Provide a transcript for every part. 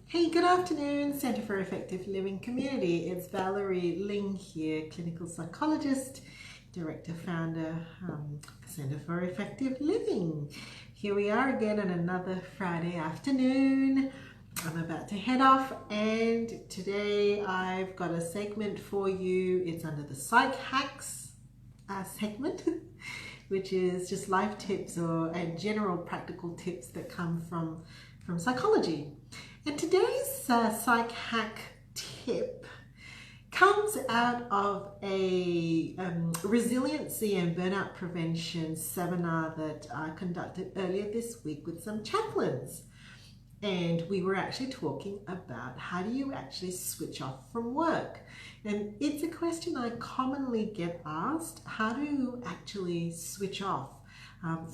Hey, good afternoon, Centre for Effective Living Community. It's Valerie Ling here, clinical psychologist, director, founder, Centre for Effective Living. Here we are again on another Friday afternoon. I'm about to head off, and today I've got a segment for you. It's under the Psych Hacks segment, which is just life tips and general practical tips that come from psychology. And today's psych hack tip comes out of a resiliency and burnout prevention seminar that I conducted earlier this week with some chaplains. And we were actually talking about how do you actually switch off from work. And it's a question I commonly get asked. How do you actually switch off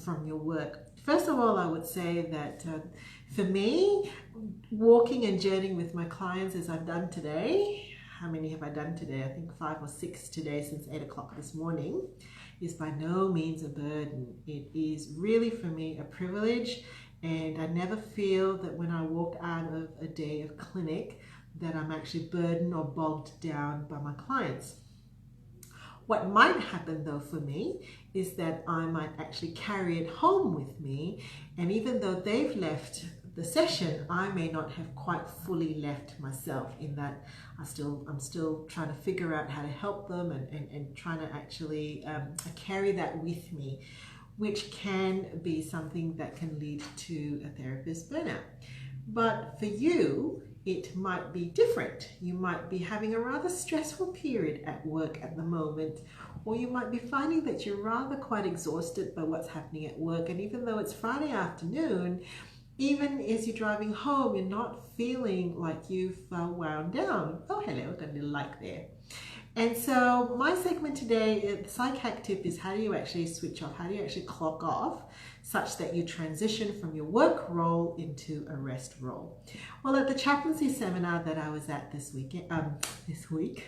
from your work? First of all, I would say that for me, walking and journeying with my clients as I've done today, how many have I done today? I think 5 or 6 today since 8 o'clock this morning, is by no means a burden. It is really for me a privilege, and I never feel that when I walk out of a day of clinic that I'm actually burdened or bogged down by my clients. What might happen though for me is that I might actually carry it home with me, and even though they've left the session, I may not have quite fully left myself, in that I'm still trying to figure out how to help them and trying to actually carry that with me, which can be something that can lead to a therapist burnout. But for you, it might be different. You might be having a rather stressful period at work at the moment, or you might be finding that you're rather quite exhausted by what's happening at work. And even though it's Friday afternoon, even as you're driving home, you're not feeling like you've wound down. Oh, hello, got a little like there. And so my segment today, the psych hack tip, is how do you actually switch off? How do you actually clock off such that you transition from your work role into a rest role? Well, at the chaplaincy seminar that I was at this week,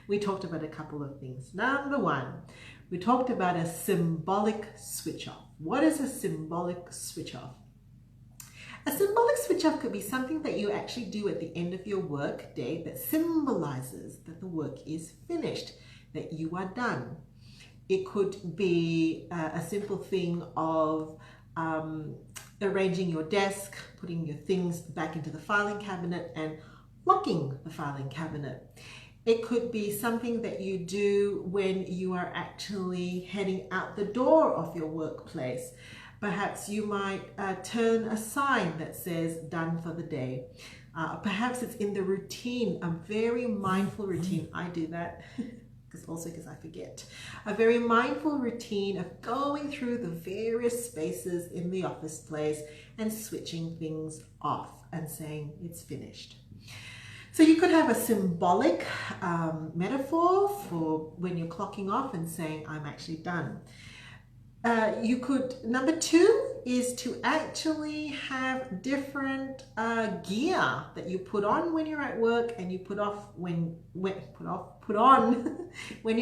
we talked about a couple of things. Number one, we talked about a symbolic switch off. What is a symbolic switch off? A symbolic switch off could be something that you actually do at the end of your work day that symbolizes that the work is finished, that you are done. It could be a simple thing of arranging your desk, putting your things back into the filing cabinet and locking the filing cabinet. It could be something that you do when you are actually heading out the door of your workplace. Perhaps you might turn a sign that says done for the day. Perhaps it's in the routine, a very mindful routine. I do that because I forget. A very mindful routine of going through the various spaces in the office place and switching things off and saying it's finished. So you could have a symbolic metaphor for when you're clocking off and saying I'm actually done. Number 2 is to actually have different gear that you put on when you're at work and you put on when you're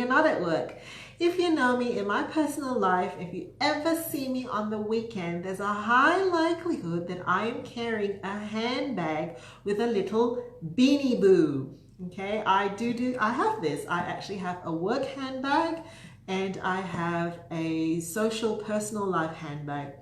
not at work. If you know me in my personal life, if you ever see me on the weekend, there's a high likelihood that I am carrying a handbag with a little beanie boo. Okay, I have this. I actually have a work handbag, and I have a social personal life handbag.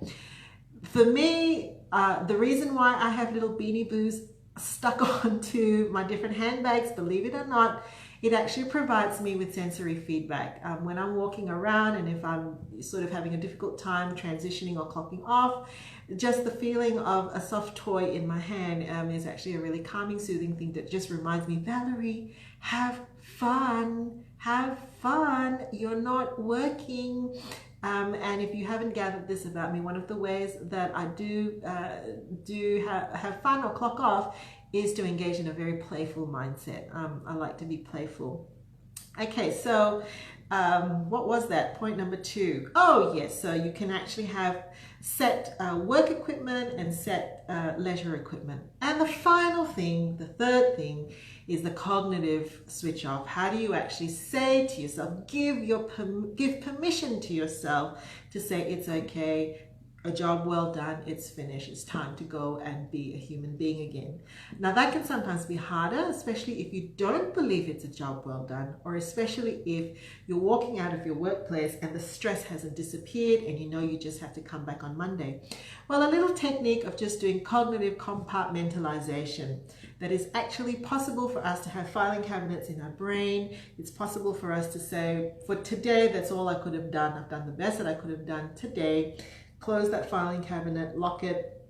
For me, the reason why I have little beanie boos stuck onto my different handbags, believe it or not, it actually provides me with sensory feedback. When I'm walking around, and if I'm sort of having a difficult time transitioning or clocking off, just the feeling of a soft toy in my hand is actually a really calming, soothing thing that just reminds me, Valerie, have fun. Have fun. You're not working. And if you haven't gathered this about me, one of the ways that I do have fun or clock off is to engage in a very playful mindset. I like to be playful. Okay, so what was that? Point number 2. Oh yes, so you can actually have set work equipment and set leisure equipment. And the final thing, the third thing, is the cognitive switch off. How do you actually say to yourself, give permission to yourself to say it's okay, a job well done, it's finished, it's time to go and be a human being again. Now that can sometimes be harder, especially if you don't believe it's a job well done, or especially if you're walking out of your workplace and the stress hasn't disappeared and you know you just have to come back on Monday. Well, a little technique of just doing cognitive compartmentalization, that is actually possible for us to have filing cabinets in our brain. It's possible for us to say, for today, that's all I could have done. I've done the best that I could have done today. Close that filing cabinet, lock it,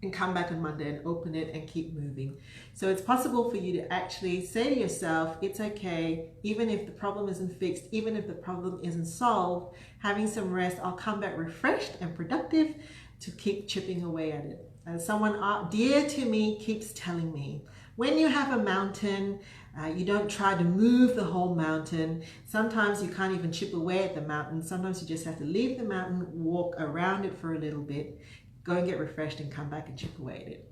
and come back on Monday and open it and keep moving. So it's possible for you to actually say to yourself, it's okay, even if the problem isn't fixed, even if the problem isn't solved, having some rest, I'll come back refreshed and productive to keep chipping away at it. And someone dear to me keeps telling me, when you have a mountain, you don't try to move the whole mountain. Sometimes you can't even chip away at the mountain. Sometimes you just have to leave the mountain, walk around it for a little bit, go and get refreshed and come back and chip away at it.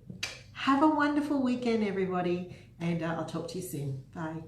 Have a wonderful weekend, everybody, and I'll talk to you soon. Bye.